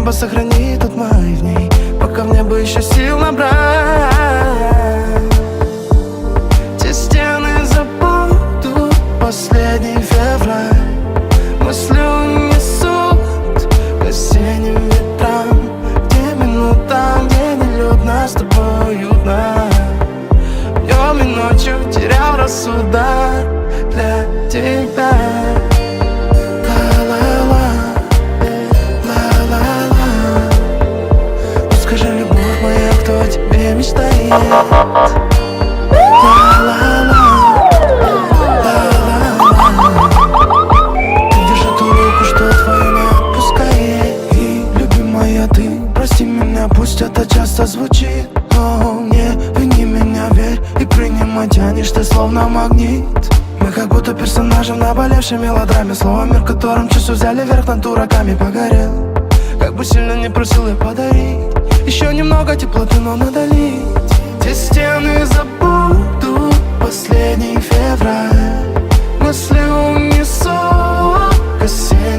небо сохранит от моих дней, пока в небо еще сил набрать. Те стены забудут последний февраль. Мысли унесут к осенним ветрам, где минутам, где нелюдно, с тобой уютно. Днем и ночью терял рассудок для тебя. Мечтает. Держи ту руку, что твою не отпускает. И, любимая, ты прости меня, пусть это часто звучит, но не вини меня, верь и принимай, тянешь ты словно магнит. Мы как будто персонажи в наболевшей мелодраме, слово мир, которым часы взяли верх над дураками, погорел. Как бы сильно не просил я подарить еще немного теплоты, но надолить. Те стены забудут последний февраль. Мысли унесут к осенним